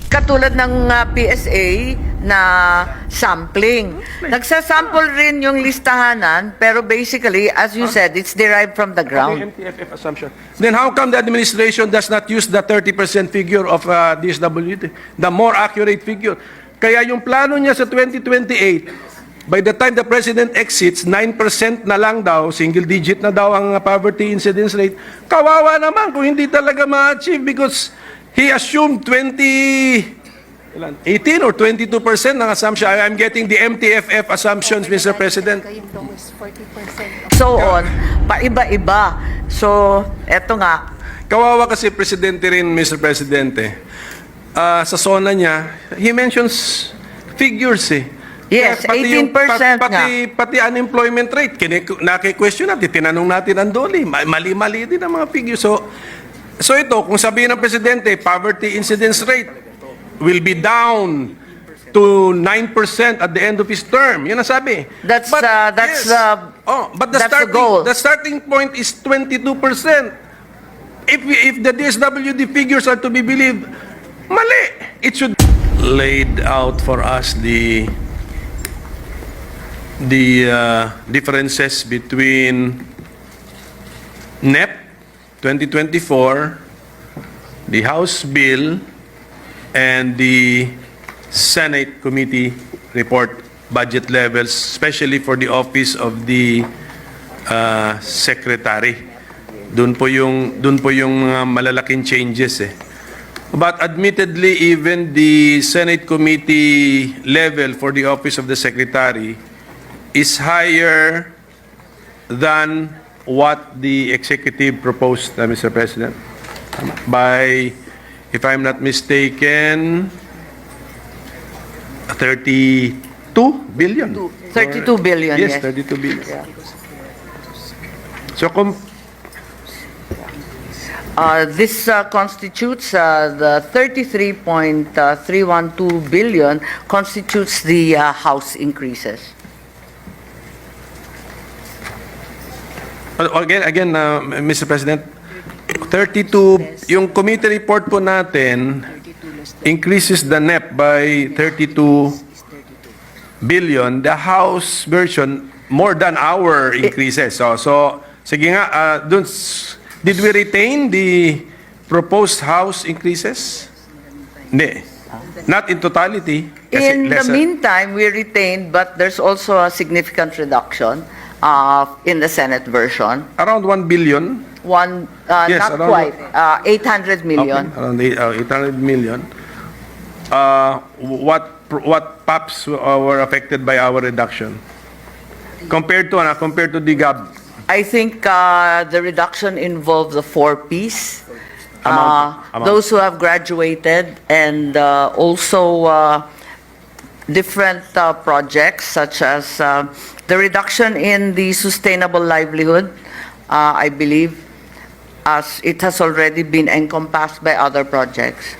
Katulad ng PSA na sampling. Nagsasample rin yung listahanan, pero basically, as you said, it's derived from the ground. Okay, MTFF assumption. Then how come the administration does not use the 30% figure of DSWD, the more accurate figure? Kaya yung plano niya sa 2028, by the time the President exits, 9% na lang daw, single digit na daw ang poverty incidence rate. Kawawa naman kung hindi talaga ma-achieve because he assumed 18 or 22% ng assumption. I'm getting the MTFF assumptions, Mr. President. So on, paiba-iba. So, eto nga. Kawawa kasi Presidente rin, Mr. Presidente. Sa SONA niya, he mentions figures eh. Yes, 18% nga. Pati unemployment rate, naki-question natin, tinanong natin ang doli. Mali-mali din ang mga figures. So ito, kung sabihin ng Presidente, poverty incidence rate will be down to 9% at the end of his term. Yun ang sabi. That's but the goal. The starting point is 22%. If the DSWD figures are to be believed, mali. It should laid out for us the differences between NEP 2024, the House bill, and the Senate committee report budget levels, especially for the office of the secretary. Doon po yung malalaking changes eh. But admittedly, even the Senate committee level for the office of the secretary is higher than what the executive proposed, Mr. President, by, if I'm not mistaken, 32 billion. 32 billion, yes. yes. 32 billion. Yeah. So, This constitutes the 33.312 billion constitutes the House increases. Again, Mr. President, 32, yung committee report po natin increases the NEP by 32 billion. The House version, more than our increases. So sige nga, did we retain the proposed House increases? Hindi. Not in totality. In the meantime, we retained, but there's also a significant reduction in the Senate version. Around 1 billion. Yes, not quite. 800 million. Okay, around 800 million. What PAPs were affected by our reduction? Compared to the GAB? I think the reduction involves the 4Ps. Amount. Those who have graduated, and also different projects such as the reduction in the sustainable livelihood, I believe, as it has already been encompassed by other projects.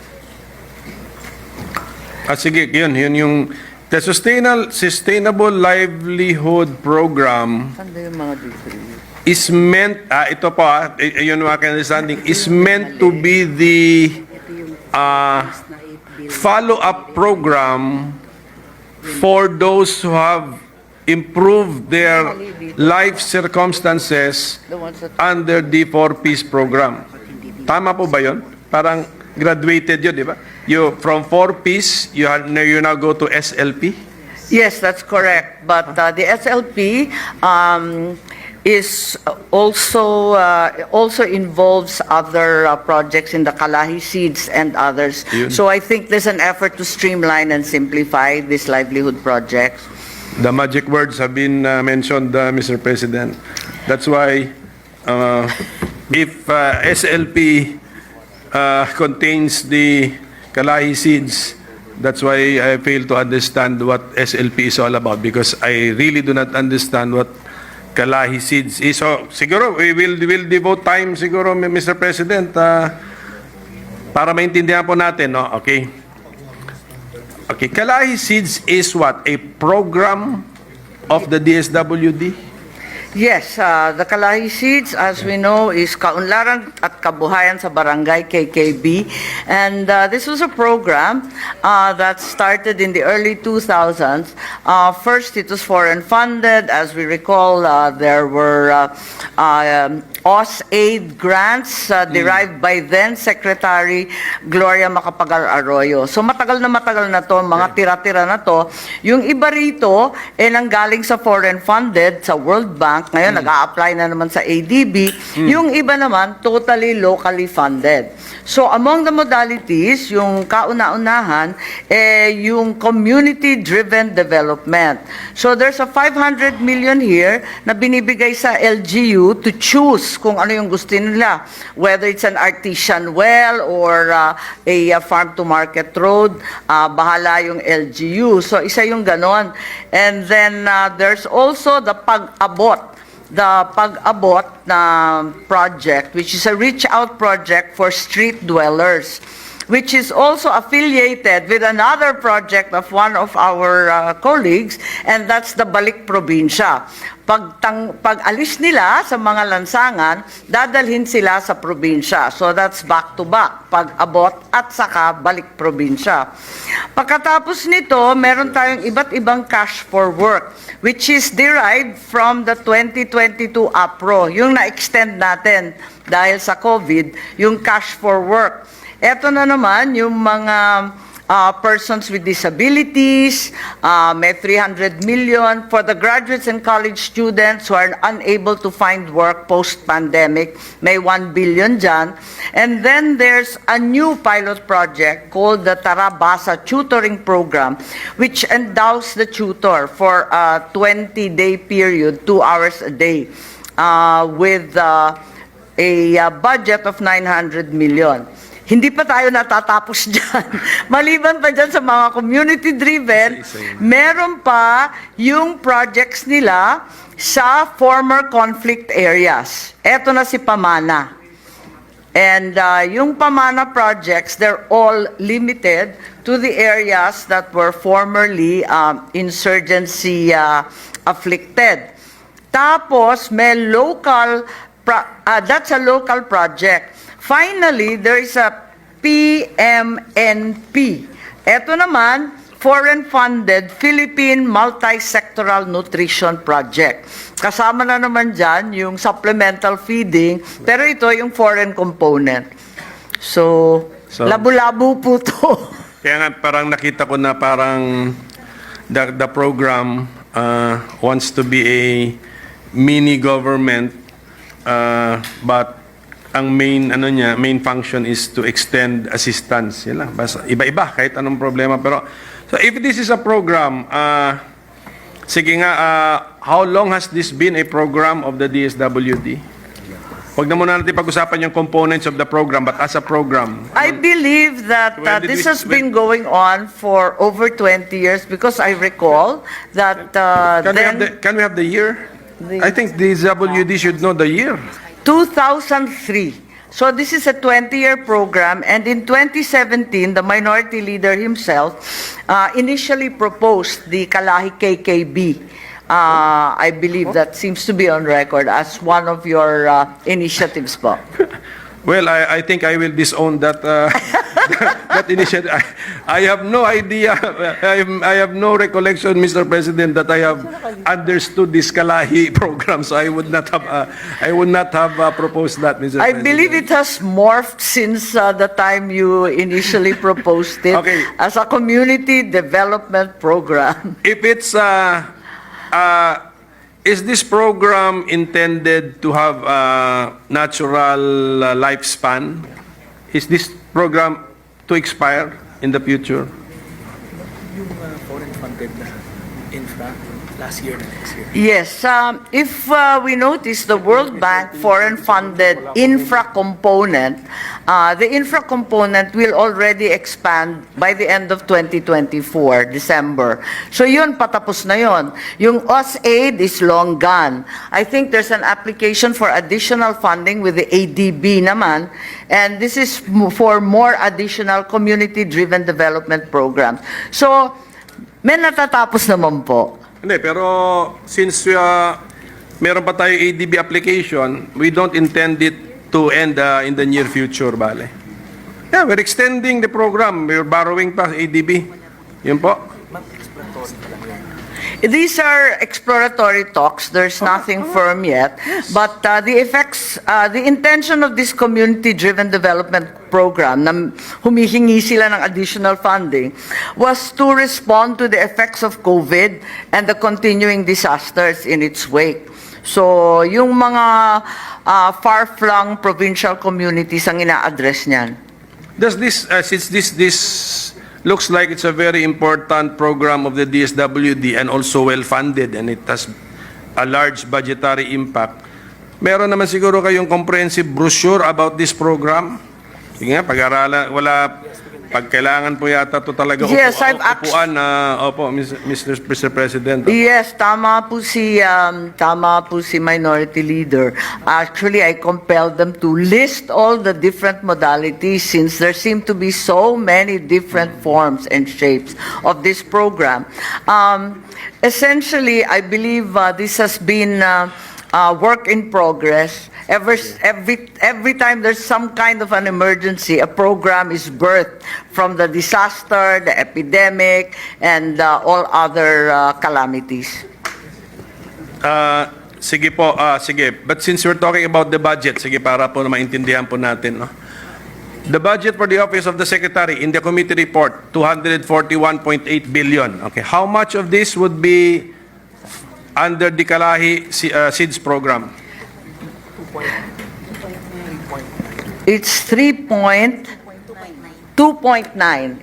Sige, yun yung the sustainable livelihood program is meant, ito po, yun mga understanding, is meant to be the follow-up program for those who have improved their life circumstances under the 4Ps program. Tama po ba yun? Parang graduated yun, di ba? From 4Ps, you now go to SLP? Yes, that's correct. But the SLP is also involves other projects in the Kalahi Seeds and others. Yun. So I think there's an effort to streamline and simplify these livelihood projects. The magic words have been mentioned, Mr. President. That's why if SLP contains the Kalahi Seeds, that's why I fail to understand what SLP is all about, because I really do not understand what Kalahi Seeds is. So, siguro, we will devote time, siguro, Mr. President, para maintindihan po natin, no? Okay. Okay, Kalahi Seeds is what? A program of the DSWD? Yes, the Kalahi Seeds, as we know, is Kaunlaran at Kabuhayan sa Barangay KKB. And this was a program that started in the early 2000s. First, it was foreign funded. As we recall, there were OS-aid grants derived by then Secretary Gloria Macapagal Arroyo. So matagal na to, mga tira-tira na to. Yung iba rito, nanggaling sa foreign funded, sa World Bank, ngayon nag-a-apply na naman sa ADB. Yung iba naman, totally locally funded. So among the modalities, yung kauna-unahan, yung community-driven development. So there's a 500 million here na binibigay sa LGU to choose kung ano yung gusto nila. Whether it's an artisan well or a farm-to-market road, bahala yung LGU. So isa yung ganon. And then there's also the pag-abot na project, which is a reach-out project for street dwellers, which is also affiliated with another project of one of our colleagues, and that's the Balik Probinsya. Pag-alis nila sa mga lansangan, dadalhin sila sa probinsya. So that's back-to-back, pag-abot at saka balik probinsya. Pagkatapos nito, meron tayong iba't ibang cash for work, which is derived from the 2022 APRO, yung na-extend natin dahil sa COVID, yung cash for work. Ito na naman yung mga persons with disabilities, may 300 million for the graduates and college students who are unable to find work post-pandemic, may 1 billion dyan. And then there's a new pilot project called the Tarabasa Tutoring Program, which endows the tutor for a 20-day period, 2 hours a day, with a budget of 900 million. Hindi pa tayo natatapos dyan. Maliban pa dyan sa mga community-driven, meron pa yung projects nila sa former conflict areas. Eto na si Pamana. And yung Pamana projects, they're all limited to the areas that were formerly insurgency afflicted. Tapos, may local, that's a local project. Finally, there is a PMNP. Ito naman, foreign-funded Philippine Multi-Sectoral Nutrition Project. Kasama na naman dyan yung supplemental feeding, pero ito yung foreign component. So labo-labo po to. Kaya nga parang nakita ko na parang the program wants to be a mini government, but ang main function is to extend assistance. Yan lang. Basta iba-iba kahit anong problema. Pero so if this is a program, sige nga, how long has this been a program of the DSWD? Huwag na muna natin pag-usapan yung components of the program, but as a program. I believe that this has been going on for over 20 years because I recall that can we have the year? I think DSWD should know the year. 2003. So this is a 20-year program, and in 2017, the minority leader himself initially proposed the Kalahi KKB. I believe that seems to be on record as one of your initiatives, po. Well, I think I will disown that that initiative. I have no idea. I have no recollection, Mr. President, that I have understood this Kalahi program. So I would not have proposed that, Mr. I President. believe it has morphed since the time you initially proposed it as a community development program. If it's is this program intended to have a natural lifespan? Is this program to expire in the future? Yung foreign funded na infra last year na next year. Yes, if we notice the World Bank foreign-funded infra component, the infra component will already expand by the end of 2024, December. So yun, patapos na yun. Yung OS-aid is long gone. I think there's an application for additional funding with the ADB naman, and this is for more additional community-driven development programs. So, may natatapos naman po. Hindi, pero since meron pa tayo ADB application. We don't intend it to end in the near future, bale. Yeah, we're extending the program. We're borrowing pa ADB. Yun po. These are exploratory talks. There's nothing firm yet. But the effects, the intention of this community-driven development program, na humihingi sila ng additional funding, was to respond to the effects of COVID and the continuing disasters in its wake. So, yung mga far-flung provincial communities ang ina-address niyan. Does this, since this looks like it's a very important program of the DSWD and also well-funded and it has a large budgetary impact, meron naman siguro kayong comprehensive brochure about this program? Sige nga, pag-aralan, pag kailangan po yata ito talaga Yes, upuan na, opo, Mr. President. Yes, tama po si Minority Leader. Actually, I compelled them to list all the different modalities since there seem to be so many different forms and shapes of this program. Essentially, I believe this has been work in progress. Every time there's some kind of an emergency, a program is birthed from the disaster, the epidemic, and all other calamities. Sige po, sige. But since we're talking about the budget, sige, para po na maintindihan po natin, no? The budget for the Office of the Secretary in the committee report, 241.8 billion. Okay, how much of this would be under the Kalahi SIDS program? It's 2.9.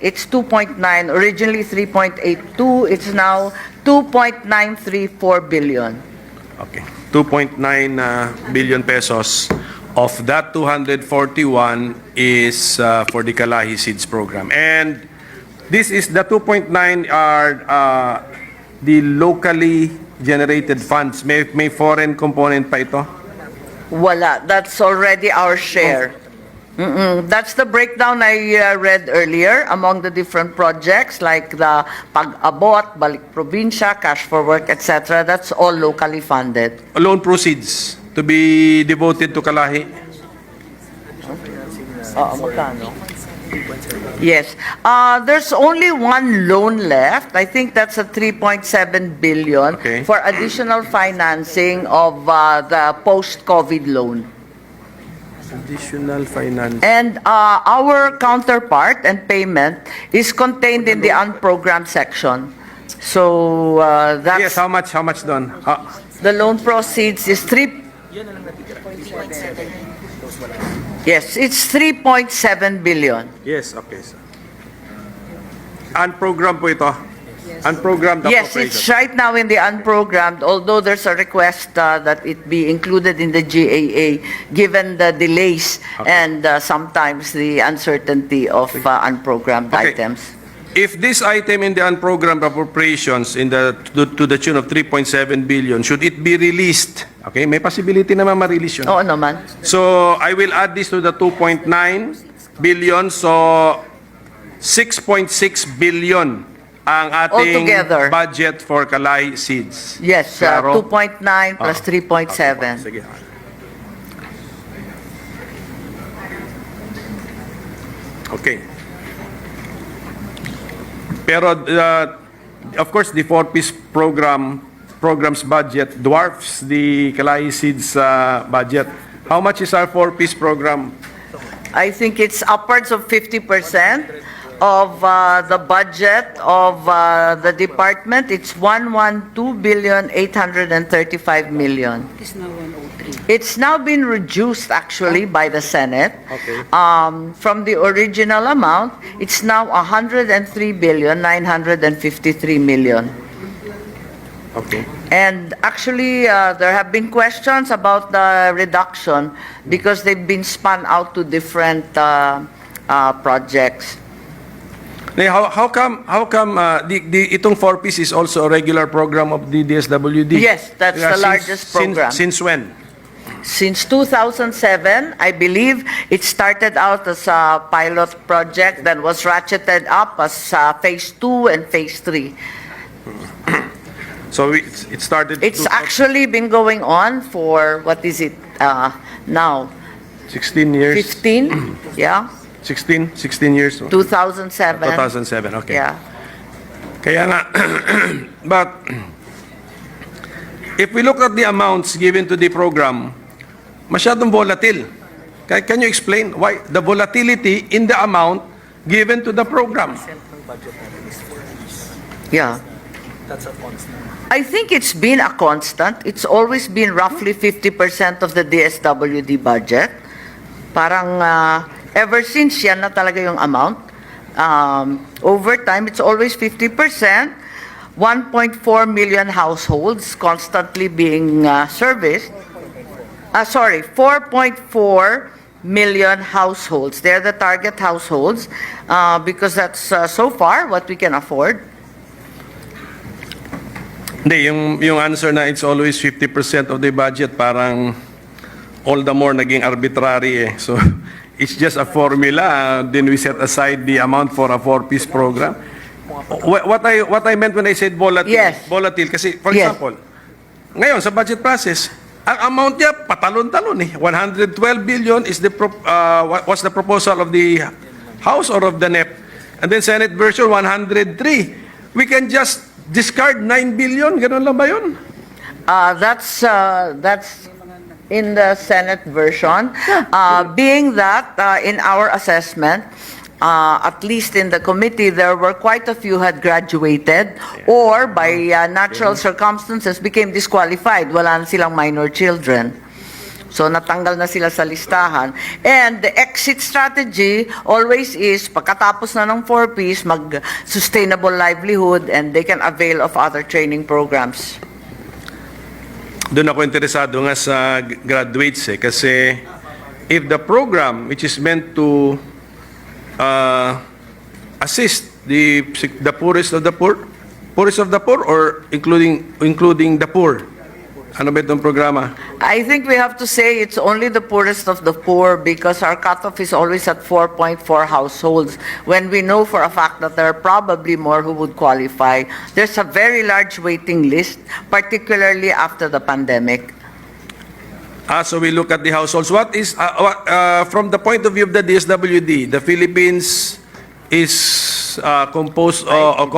It's 2.9. Originally 3.82. It's now 2.934 billion. Okay, 2.9 billion pesos. Of that, 241 is for the Kalahi SIDS program. And this is the 2.9 are the locally generated funds. May foreign component pa ito? Wala. That's already our share. That's the breakdown I read earlier among the different projects like the Pag-abot, Balik Probinsya, Cash for Work, etc. That's all locally funded. Loan proceeds to be devoted to Kalahi? Magkano? Yes. There's only one loan left. I think that's a 3.7 billion Okay. for additional financing of the post-COVID loan. Additional finance. And our counterpart and payment is contained in the unprogrammed section. So that's Yes, how much doon? the loan proceeds is Yes, it's 3.7 billion. Yes, okay. Sir. Unprogrammed po ito? Unprogrammed Yes, it's right now in the unprogrammed, although there's a request that it be included in the GAA given the delays and sometimes the uncertainty of unprogrammed Okay. items. If this item in the unprogrammed appropriations to the tune of 3.7 billion, should it be released? Okay, may possibility naman ma-release yun. Oo naman. So, I will add this to the 2.9 billion. So, 6.6 billion ang ating Altogether. budget for Kalahi SIDS. Yes, Klaro? 2.9 plus 3.7. Sige. Okay. Pero, of course, the 4-piece program's budget dwarfs the Kalahi SIDS budget. How much is our 4-piece program? I think it's upwards of 50% of the budget of the department. It's 112,835 million. It's now 103. It's now been reduced actually by the Senate. Okay. From the original amount, it's now 103,953 million. Okay. And actually, there have been questions about the reduction because they've been spun out to different projects. Now, how come itong 4-piece is also a regular program of the DSWD? Yes, that's the largest program. Since when? Since 2007, I believe it started out as a pilot project, then was ratcheted up as phase 2 and phase 3. So it started It's actually been going on for, what is it, now? 16 years. 15? Yeah? 16 years. 2007? 2007, okay. Yeah. Kaya nga, but if we look at the amounts given to the program, masyadong volatile. Can you explain why the volatility in the amount given to the program? Ng budget natin is 4 years. Yeah. That's a constant. I think it's been a constant. It's always been roughly 50% of the DSWD budget. Parang ever since yan na talaga yung amount. Over time, it's always 50%. 1.4 million households constantly being serviced. 4.4 million households. They're the target households because that's so far what we can afford. Hindi, yung answer na it's always 50% of the budget, parang all the more naging arbitrary eh. So, it's just a formula. Then we set aside the amount for a 4-piece program. What I meant when I said volatile, Yes. volatile kasi, for Yes. example, ngayon sa budget process, ang amount niya patalon-talon eh. 112 billion is what's the proposal of the House or of the NEP. And then Senate version 103. We can just discard 9 billion, ganun lang ba yun? That's in the Senate version. Being that in our assessment, at least in the committee, there were quite a few had graduated or by natural circumstances became disqualified. Wala na silang minor children. So natanggal na sila sa listahan. And the exit strategy always is, pagkatapos na ng 4-piece, mag-sustainable livelihood and they can avail of other training programs. Doon ako interesado nga sa graduates eh, kasi if the program which is meant to assist the poorest of the poor or including the poor, ano ba itong programa? I think we have to say it's only the poorest of the poor because our cutoff is always at 4.4 households when we know for a fact that there are probably more who would qualify. There's a very large waiting list, particularly after the pandemic. So we look at the households. What is, from the point of view of the DSWD, the Philippines is composed or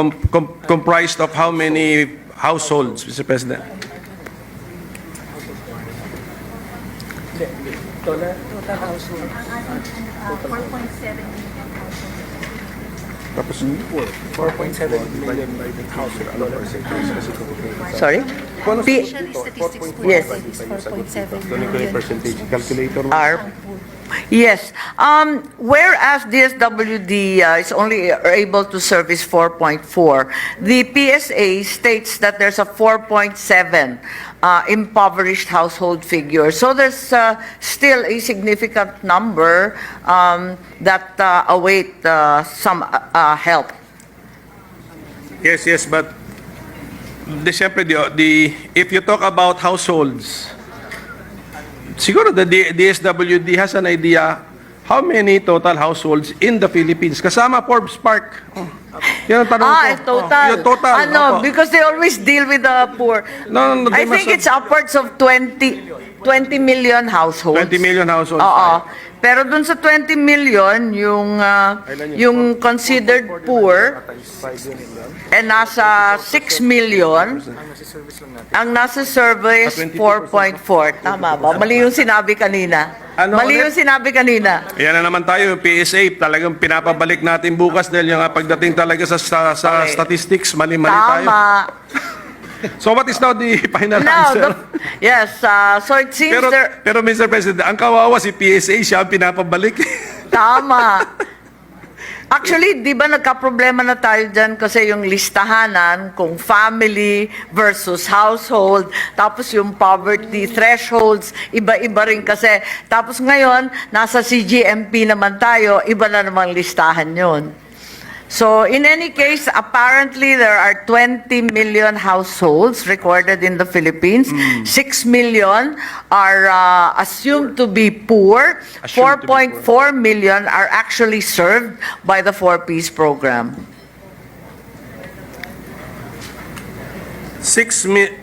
comprised of how many households, Mr. President? Total household. 4.7 million households. 4.7 million household. Sorry? Officially, statistics po Yes. natin is 4.7 million Are yes. Whereas DSWD is only able to service 4.4, the PSA states that there's a 4.7 impoverished household figure. So there's still a significant number that await some help. Yes, but siyempre, if you talk about households, siguro the DSWD has an idea how many total households in the Philippines. Kasama Forbes Park. Yan ang tanong ko. Total. Yung total. Opo. Because they always deal with the poor. No, I think it's upwards of 20 million households. 20 million households. Oo. Pero dun sa 20 million, yung considered poor, nasa 6 million, ang nasa service 4.4. Tama ba? Mali yung sinabi kanina. Mali yung sinabi kanina. Yan na naman tayo, yung PSA, talagang pinapabalik natin bukas dahil yung pagdating talaga sa Okay. statistics, mali-mali tayo. Tama. So what is now the final Now, answer? yes, so it seems Pero Mr. President, ang kawawa si PSA, siya ang pinapabalik. Tama. Actually, di ba nagka-problema na tayo dyan kasi yung listahanan kung family versus household, tapos yung poverty thresholds, iba-iba rin kasi. Tapos ngayon, nasa CGMP naman tayo, iba na namang listahan yun. So, in any case, apparently there are 20 million households recorded in the Philippines. 6 million are assumed to be poor. Assumed to be 4.4 million are actually served by the 4-piece program.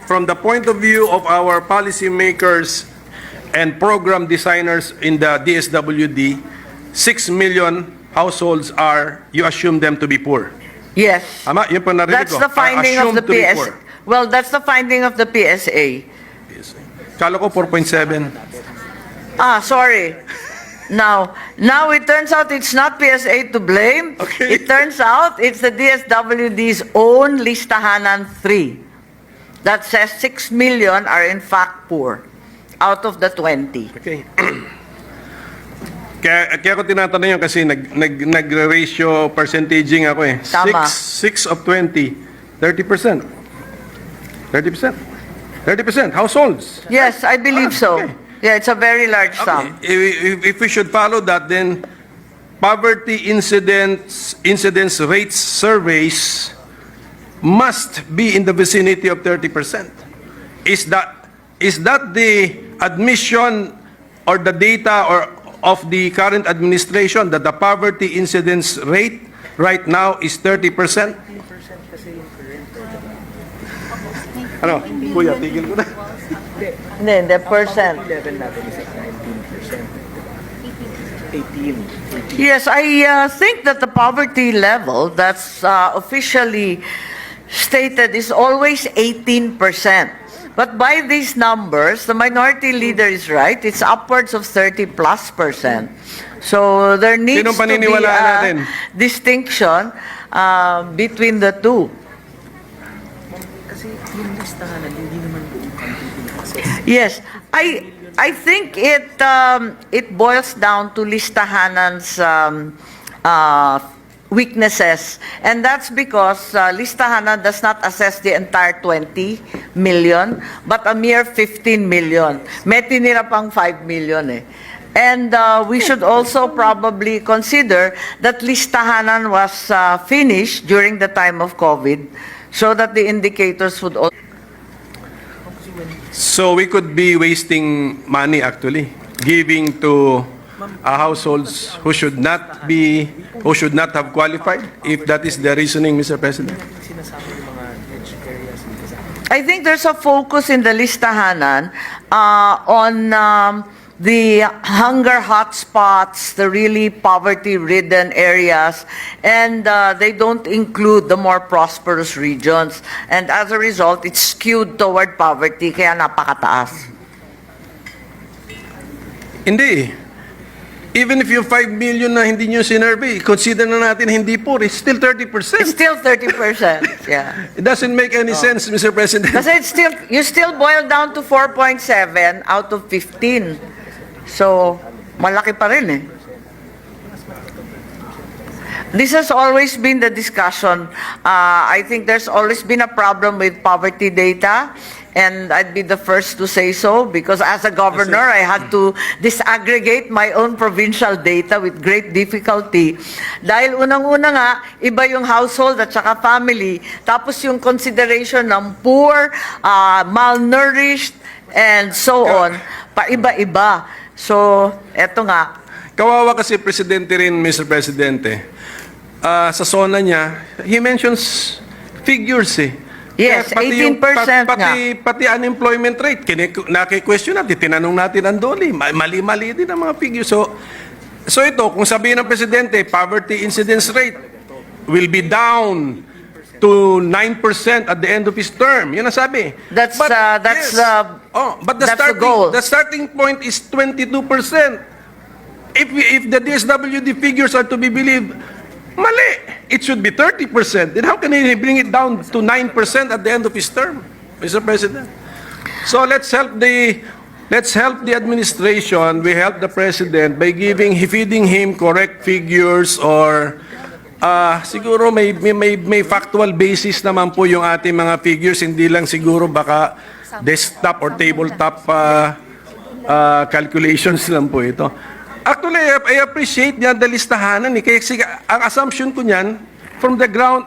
From the point of view of our policymakers and program designers in the DSWD, 6 million households you assume them to be poor. Yes. Ama, yun po narinig That's ko. the finding of Assumed the to be PSA. poor. Well, that's the finding of the PSA. Kala ko 4.7. Sorry. Now it turns out it's not PSA to blame. Okay. It turns out it's the DSWD's own listahanan 3 that says 6 million are in fact poor out of the 20. Okay. Kaya ko tinatanong yun kasi nag-ratio percentaging ako eh. Tama. 6 of 20, 30%. 30%. 30% households. Yes, I believe so. Okay. Yeah, it's a very large sum. If we should follow that, then poverty incidence rates surveys must be in the vicinity of 30%. Is that the admission or the data of the current administration that the poverty incidence rate right now is 30%? 15% kasi yung current. Ano? Kuya, tigil ko na. Hindi, percent. Level natin is at 19%. 18. Yes, I think that the poverty level that's officially stated is always 18%. But by these numbers, the minority leader is right. It's upwards of 30+%. So there needs Sinong to be paniniwalaan a natin? distinction between the two. Kasi yung listahan, hindi naman buong country in-access. Yes, I think it boils down to listahanan's weaknesses, and that's because listahanan does not assess the entire 20 million, but a mere 15 million. May tinira pang 5 million eh. And we should also probably consider that listahanan was finished during the time of COVID, so that the indicators would also... So we could be wasting money actually, giving to households who should not have qualified, if that is the reasoning, Mr. President. Sinasabi yung mga edge areas dito sa I think there's a focus in the listahanan on the hunger hotspots, the really poverty-ridden areas, and they don't include the more prosperous regions. And as a result, it's skewed toward poverty, kaya napakataas. Hindi. Even if yung 5 million na hindi nyo sinurvey, consider na natin hindi poor, it's still 30%. It's still 30%, yeah. It doesn't make any sense, Mr. President. Kasi you still boil down to 4.7 out of 15. So, malaki pa rin eh. This has always been the discussion. I think there's always been a problem with poverty data, and I'd be the first to say so, because as a governor, I had to disaggregate my own provincial data with great difficulty. Dahil unang-una nga, iba yung household at saka family, tapos yung consideration ng poor, malnourished, and so on, pa-iba-iba. So, eto nga. Kawawa kasi presidente rin, Mr. Presidente. Sa SONA niya, he mentions figures eh. Yes, Kaya 18% nga. Pati unemployment rate, naki-question natin, tinanong natin ang doli, mali-mali din ang mga figures. So ito, kung sabihin ng Presidente, poverty incidence rate will be down to 9% at the end of his term. Yun ang sabi. But that's the goal. The starting point is 22%. If the DSWD figures are to be believed, mali. It should be 30%. Then how can he bring it down to 9% at the end of his term, Mr. President? So let's help the administration. We help the President by feeding him correct figures, or siguro may factual basis naman po yung ating mga figures, hindi lang siguro baka desktop or tabletop calculations lang po ito. Actually, I appreciate niya the listahanan. Kaya ang assumption ko niyan, from the ground,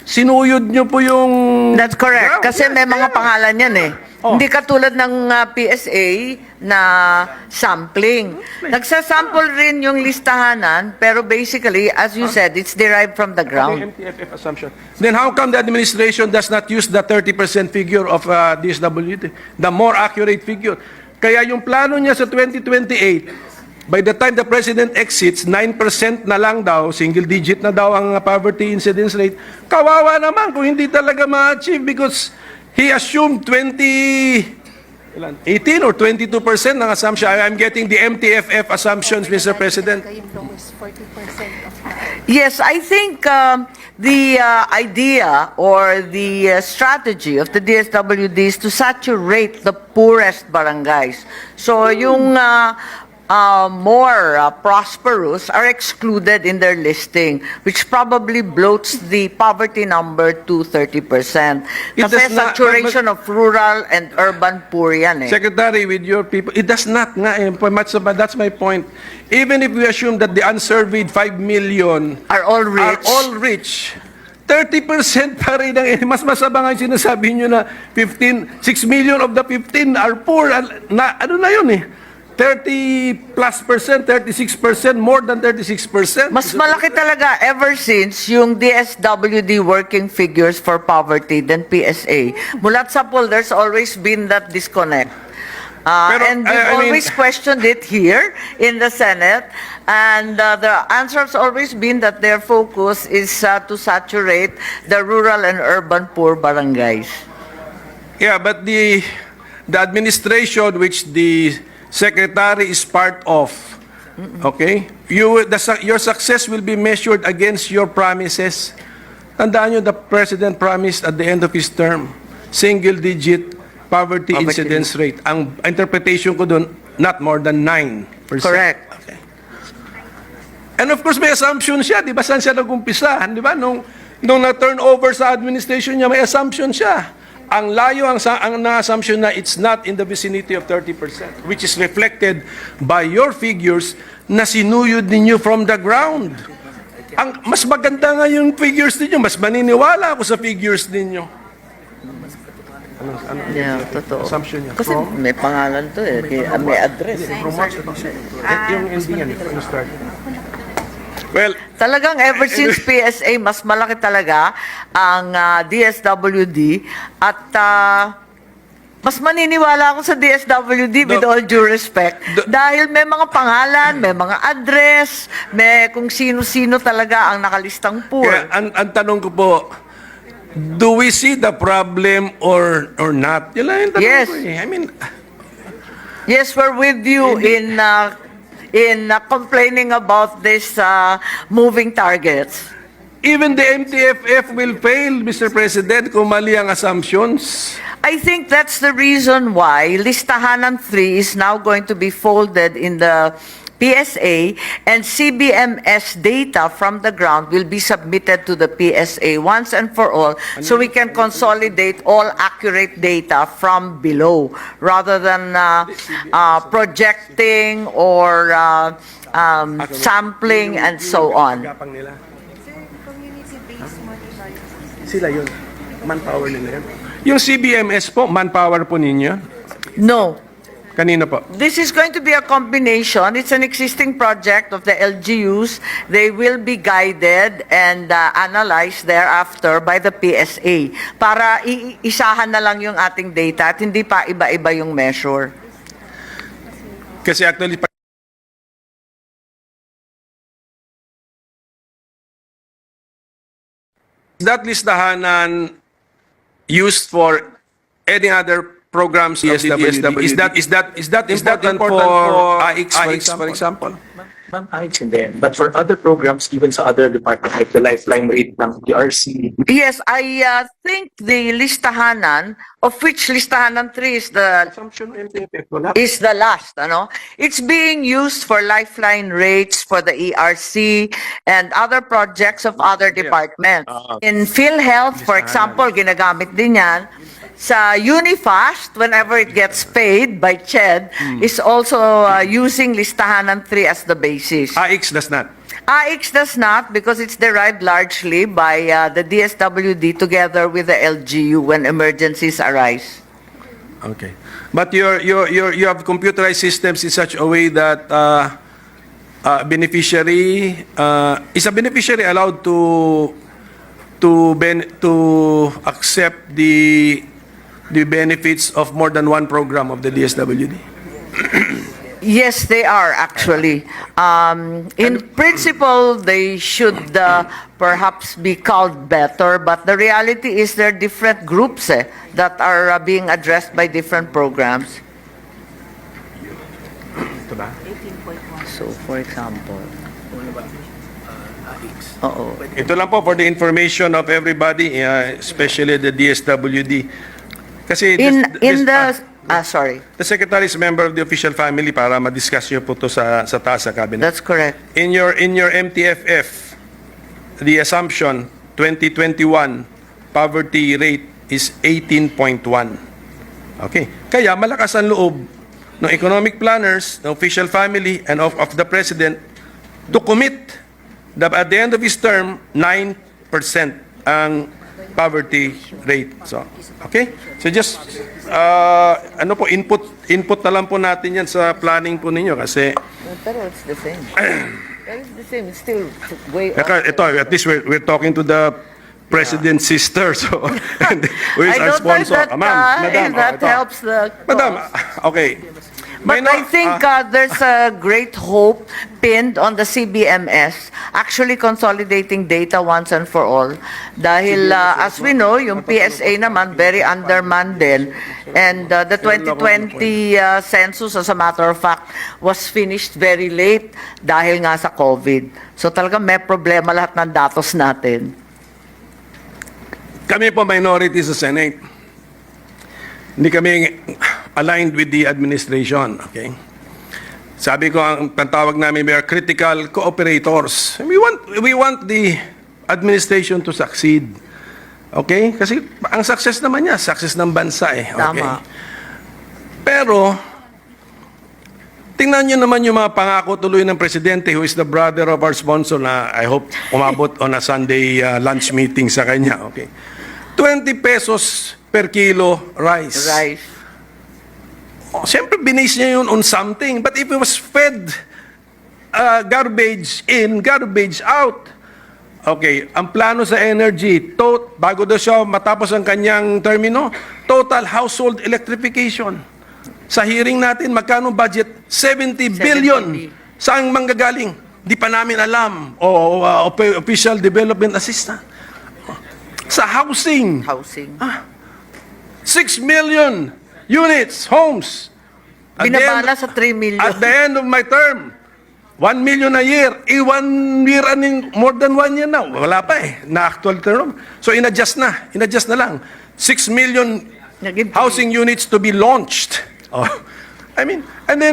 sinuyod niyo po yung... That's correct. ground. Kasi may mga pangalan yan eh. Hindi katulad ng PSA na sampling. Nagsasample rin yung listahanan, pero basically, as you said, it's derived from the ground. Okay, MTFF assumption. Then how come the administration does not use the 30% figure of DSWD, the more accurate figure? Kaya yung plano niya sa 2028, by the time the President exits, 9% na lang daw, single digit na daw ang poverty incidence rate. Kawawa naman kung hindi talaga ma-achieve because he assumed 18 or 22% ng assumption. I'm getting the MTFF assumptions, Mr. President. Yung lowest 40% of Yes, I think the idea or the strategy of the DSWD is to saturate the poorest barangays. So yung more prosperous are excluded in their listing, which probably bloats the poverty number to 30%. It Kasi does not- saturation of rural and urban poor yan eh. Secretary, with your people, it does not nga eh. That's my point. Even if we assume that the unsurveyed 5 million Are all rich. 30% pa rin mas masama nga yung sinasabi nyo na 6 million of the 15 are poor. Ano na yun eh? 30+%, 36%, more than 36%. Mas malaki talaga ever since yung DSWD working figures for poverty than PSA. Mulat sa poll, there's always been that disconnect. And we've I mean- always questioned it here in the Senate. And the answer has always been that their focus is to saturate the rural and urban poor barangays. Yeah, but the administration which the secretary is part of, okay? Your success will be measured against your promises. Tandaan nyo, the president promised at the end of his term, single-digit poverty incidence rate. Ang interpretation ko doon, not more than 9%. Correct. Okay. And of course, may assumption siya. Di ba saan siya nag-umpisa? Di ba? Nung na-turn over sa administration niya, may assumption siya. Ang layo ang na-assumption na it's not in the vicinity of 30%, which is reflected by your figures na sinuyod ninyo from the ground. Ang mas maganda nga yung figures ninyo, mas maniniwala ako sa figures ninyo. Yeah, totoo. Assumption niya. Kasi may pangalan to eh, may address. Yung ending yan, yung start. Well, Talagang ever since PSA, mas malaki talaga ang DSWD at mas maniniwala ako sa DSWD with all due respect dahil may mga pangalan, may mga address, may kung sino-sino talaga ang nakalistang poor. kaya ang tanong ko po, do we see the problem or not? Yun lang yung tanong Yes. ko eh. I mean, Yes, we're with you in complaining about this moving targets. even the MTFF will fail, Mr. President, kung mali ang assumptions. I think that's the reason why Listahanan 3 is now going to be folded in the PSA and CBMS data from the ground will be submitted to the PSA once and for all so we can consolidate all accurate data from below rather than projecting or sampling and so on. community-based monitoring. Sila yun. Manpower nila yun. Yung CBMS po, manpower po ninyo? No. Kanina po? This is going to be a combination. It's an existing project of the LGUs. They will be guided and analyzed thereafter by the PSA para isahan na lang yung ating data at hindi pa iba-iba yung measure. Kasi actually, that listahanan used for any other programs of the DSWD? Is that important for AIX, for example? Ma'am, ayos hindi. But for other programs, even sa other departments, like the lifeline rate ng DRC, Yes, I think the listahanan, of which listahanan 3 is the last, ano? It's being used for lifeline rates for the ERC and other projects of other departments. In PhilHealth, for example, ginagamit din yan. Sa Unifast, whenever it gets paid by CHED, is also using listahanan 3 as the basis. AIX does not. AIX does not because it's derived largely by the DSWD together with the LGU when emergencies arise. Okay. But you have computerized systems in such a way that is a beneficiary allowed to accept the benefits of more than one program of the DSWD? Yes, they are actually. In principle, they should perhaps be called better, but the reality is there are different groups that are being addressed by different programs. So, for example, Ano ba? AX. oo. Ito lang po for the information of everybody, especially the DSWD. Kasi Sorry, the Secretary is a member of the official family para ma-discuss niyo po to sa taas sa cabinet. that's correct. In your MTFF, the assumption 2021 poverty rate is 18.1. Okay. Kaya malakas ang loob ng economic planners, ng official family, and of the President to commit that at the end of his term, 9% ang poverty rate. So, okay? So just, input na lang po natin yan sa planning po ninyo kasi Pero it's the same. It's the same. It's still way ito, at least we're talking to the President's sister, so who is I our don't know sponsor. if that, Madam, if that ito. helps the Madam, cause. okay. But I think there's a great hope pinned on the CBMS actually consolidating data once and for all. Dahil as we know, yung PSA naman very undermanned din. And the 2020 census, as a matter of fact, was finished very late dahil nga sa COVID. So talaga may problema lahat ng datos natin. Kami po minority sa Senate. Hindi kami aligned with the administration, okay? Sabi ko, ang pantawag namin, we are critical cooperators. We want the administration to succeed. Okay? Kasi ang success naman niya, success ng bansa eh. Okay? Tama. Pero, tingnan niyo naman yung mga pangako tuloy ng Presidente who is the brother of our sponsor na I hope umabot on a Sunday lunch meeting sa kanya. Okay? 20 pesos per kilo rice. Right. Siyempre, binase niya yun on something. But if it was fed garbage in, garbage out, okay, ang plano sa energy, bago daw siya matapos ang kanyang termino, total household electrification. Sa hearing natin, magkano budget? 70 billion. Saan manggagaling? Di pa namin alam. Official Development Assistant. Sa housing. 6 million units, homes. Binabala sa 3 million. At the end of my term, 1 million a year. 1 year, more than 1 year now. Wala pa na actual term. So inadjust na lang. 6 million housing units to be launched. I mean, and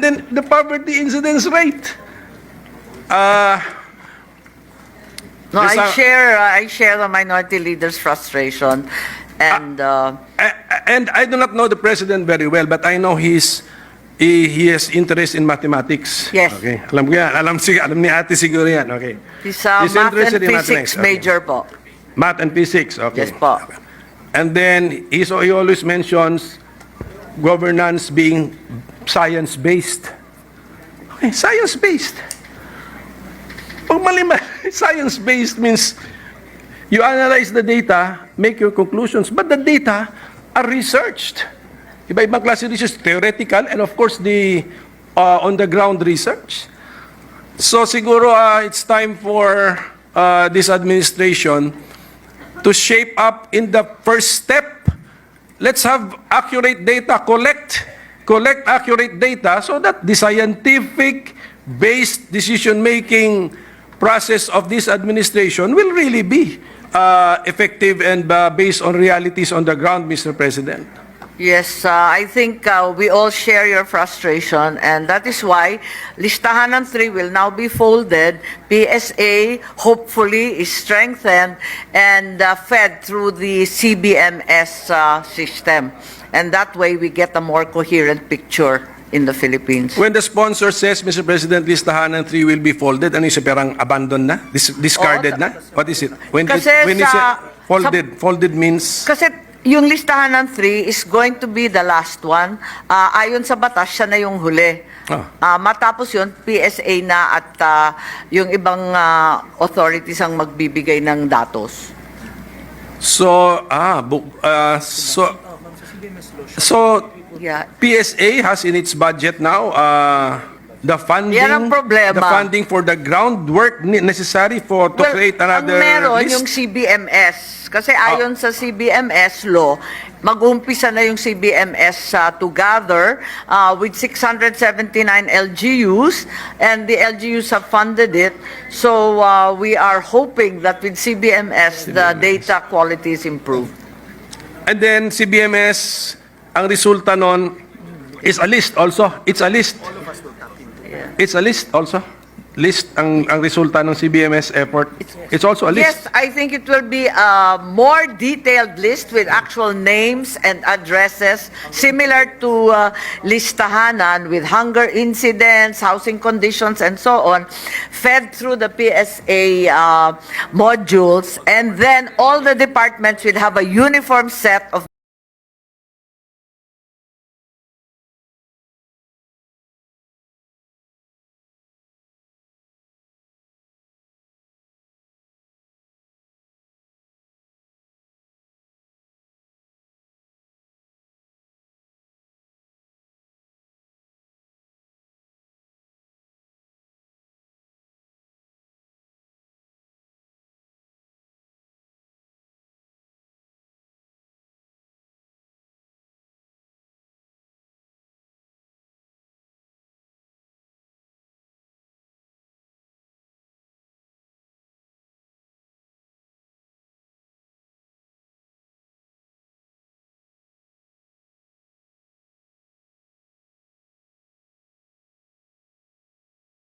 then the poverty incidence rate. No, I share the minority leader's frustration. And and I do not know the President very well, but I know he has interest in mathematics. Yes. Okay. Alam ko yan. Alam ni ate siguro yan. Okay. he's math and interested in physics mathematics. major po. Math and physics. Okay. Yes po. And then he always mentions governance being science-based. Okay, science-based. Pag science-based means you analyze the data, make your conclusions, but the data are researched. Iba-ibang klase research, theoretical, and of course the on-the-ground research. So siguro it's time for this administration to shape up in the first step. Let's have accurate data, collect accurate data so that the scientific-based decision-making process of this administration will really be effective and based on realities on the ground, Mr. President. Yes, I think we all share your frustration, and that is why Listahan ng 3 will now be folded. PSA hopefully is strengthened and fed through the CBMS system. And that way we get a more coherent picture in the Philippines. When the sponsor says, Mr. President, Listahan ng 3 will be folded, ano yung perang abandoned na? Discarded na? What is it? When Kasi it folded means? Kasi Yung listahan ng 3 is going to be the last one. Ayon sa batas, siya na yung huli. Matapos yun, PSA na at yung ibang authorities ang magbibigay ng datos. So, so Yeah. PSA has in its budget now the funding, Yan ang problema. the funding for the groundwork necessary to create another ang meron list. yung CBMS. Kasi ayon sa CBMS law, mag-umpisa na yung CBMS to gather with 679 LGUs, and the LGUs have funded it. So we are hoping that with CBMS, the data quality is improved. And then CBMS, ang resulta nun is a list also. It's a list. It's a list also. List ang resulta ng CBMS effort. It's also a list. Yes, I think it will be a more detailed list with actual names and addresses, similar to listahanan with hunger incidents, housing conditions, and so on, fed through the PSA modules, and then all the departments will have a uniform set of